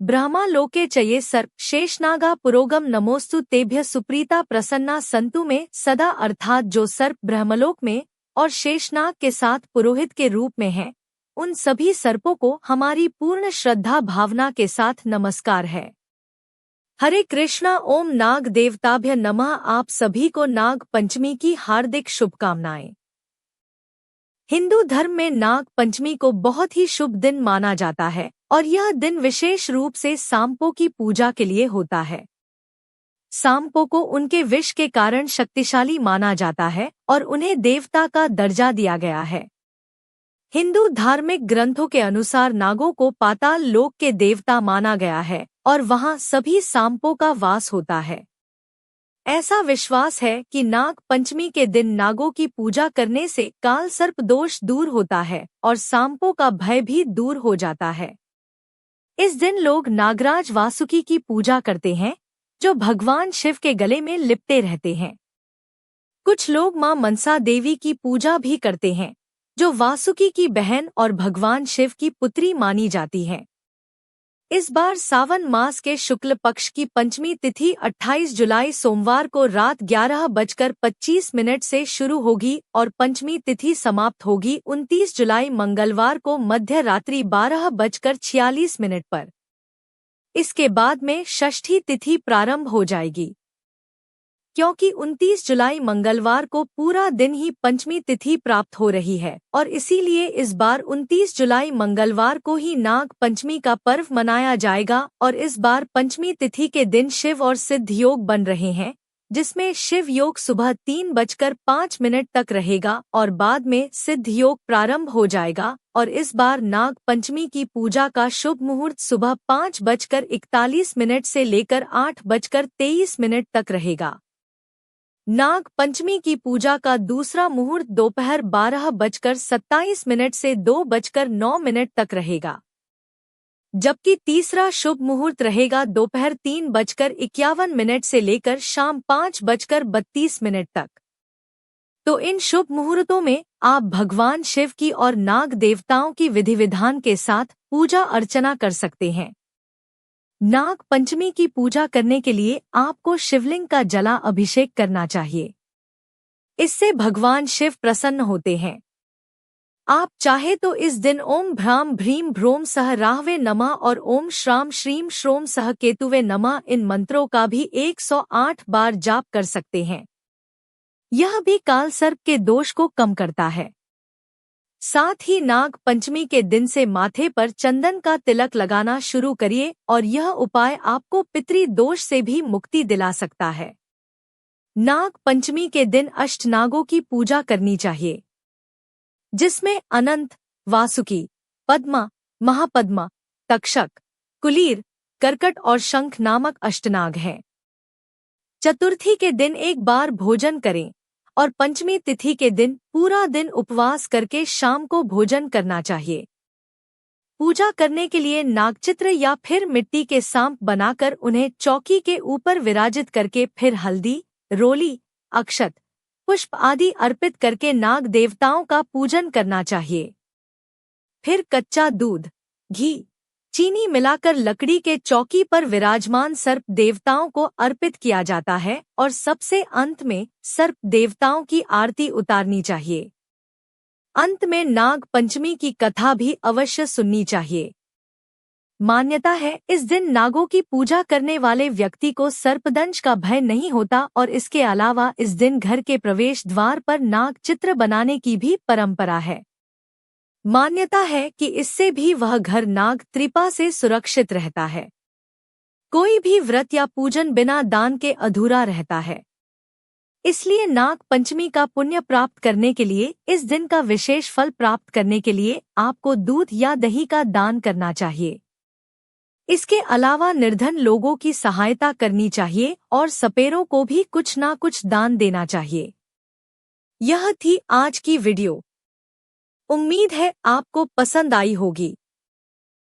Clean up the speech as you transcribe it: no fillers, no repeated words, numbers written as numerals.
ब्रह्मालोके च ये सर्प शेषनागा पुरोगम नमोस्तु तेभ्य सुप्रीता प्रसन्ना संतु में सदा, अर्थात जो सर्प ब्रह्मलोक में और शेषनाग के साथ पुरोहित के रूप में हैं, उन सभी सर्पों को हमारी पूर्ण श्रद्धा भावना के साथ नमस्कार है। हरे कृष्णा। ओम नाग देवताभ्य नमः। आप सभी को नाग पंचमी की हार्दिक शुभकामनाएं। हिंदू धर्म में नाग पंचमी को बहुत ही शुभ दिन माना जाता है और यह दिन विशेष रूप से सांपों की पूजा के लिए होता है। सांपों को उनके विष के कारण शक्तिशाली माना जाता है और उन्हें देवता का दर्जा दिया गया है। हिंदू धार्मिक ग्रंथों के अनुसार नागों को पाताल लोक के देवता माना गया है और वहां सभी सांपों का वास होता है। ऐसा विश्वास है कि नाग पंचमी के दिन नागों की पूजा करने से काल सर्प दोष दूर होता है और सांपों का भय भी दूर हो जाता है। इस दिन लोग नागराज वासुकी की पूजा करते हैं, जो भगवान शिव के गले में लिपटे रहते हैं। कुछ लोग मां मनसा देवी की पूजा भी करते हैं, जो वासुकी की बहन और भगवान शिव की पुत्री मानी जाती है। इस बार सावन मास के शुक्ल पक्ष की पंचमी तिथि 28 जुलाई सोमवार को रात 11:25 से शुरू होगी और पंचमी तिथि समाप्त होगी 29 जुलाई मंगलवार को मध्य रात्रि 12:46 पर। इसके बाद में षष्ठी तिथि प्रारंभ हो जाएगी। क्योंकि 29 जुलाई मंगलवार को पूरा दिन ही पंचमी तिथि प्राप्त हो रही है और इसीलिए इस बार 29 जुलाई मंगलवार को ही नाग पंचमी का पर्व मनाया जाएगा और इस बार पंचमी तिथि के दिन शिव और सिद्ध योग बन रहे हैं, जिसमें शिव योग सुबह 3:05 तक रहेगा और बाद में सिद्ध योग प्रारंभ हो जाएगा और इस बार नाग पंचमी की पूजा का शुभ मुहूर्त सुबह 5:41 से लेकर 8:23 तक रहेगा। नाग पंचमी की पूजा का दूसरा मुहूर्त दोपहर 12:27 से 2:09 तक रहेगा, जबकि तीसरा शुभ मुहूर्त रहेगा दोपहर 3:51 से लेकर शाम 5:32 तक। तो इन शुभ मुहूर्तों में आप भगवान शिव की और नाग देवताओं की विधि विधान के साथ पूजा अर्चना कर सकते हैं। नाग पंचमी की पूजा करने के लिए आपको शिवलिंग का जला अभिषेक करना चाहिए। इससे भगवान शिव प्रसन्न होते हैं। आप चाहे तो इस दिन ओम भ्राम भ्रीम भ्रोम सह राहवे नमः और ओम श्राम श्रीम श्रोम सह केतुवे नमः इन मंत्रों का भी 108 बार जाप कर सकते हैं। यह भी काल सर्प के दोष को कम करता है। साथ ही नाग पंचमी के दिन से माथे पर चंदन का तिलक लगाना शुरू करिए और यह उपाय आपको पितृ दोष से भी मुक्ति दिला सकता है। नाग पंचमी के दिन अष्टनागों की पूजा करनी चाहिए, जिसमें अनंत, वासुकी, पद्मा, महापद्मा, तक्षक, कुलीर, कर्कट और शंख नामक अष्टनाग हैं। चतुर्थी के दिन एक बार भोजन करें और पंचमी तिथि के दिन पूरा दिन उपवास करके शाम को भोजन करना चाहिए। पूजा करने के लिए नागचित्र या फिर मिट्टी के सांप बनाकर उन्हें चौकी के ऊपर विराजित करके फिर हल्दी, रोली, अक्षत, पुष्प आदि अर्पित करके नाग देवताओं का पूजन करना चाहिए। फिर कच्चा दूध, घी, चीनी मिलाकर लकड़ी के चौकी पर विराजमान सर्प देवताओं को अर्पित किया जाता है और सबसे अंत में सर्प देवताओं की आरती उतारनी चाहिए। अंत में नाग पंचमी की कथा भी अवश्य सुननी चाहिए। मान्यता है इस दिन नागों की पूजा करने वाले व्यक्ति को सर्पदंश का भय नहीं होता और इसके अलावा इस दिन घर के प्रवेश द्वार पर नाग चित्र बनाने की भी परंपरा है। मान्यता है कि इससे भी वह घर नाग त्रिपा से सुरक्षित रहता है। कोई भी व्रत या पूजन बिना दान के अधूरा रहता है। इसलिए नाग पंचमी का पुण्य प्राप्त करने के लिए, इस दिन का विशेष फल प्राप्त करने के लिए आपको दूध या दही का दान करना चाहिए। इसके अलावा निर्धन लोगों की सहायता करनी चाहिए और सपेरों को भी कुछ ना कुछ दान देना चाहिए। यह थी आज की वीडियो। उम्मीद है आपको पसंद आई होगी।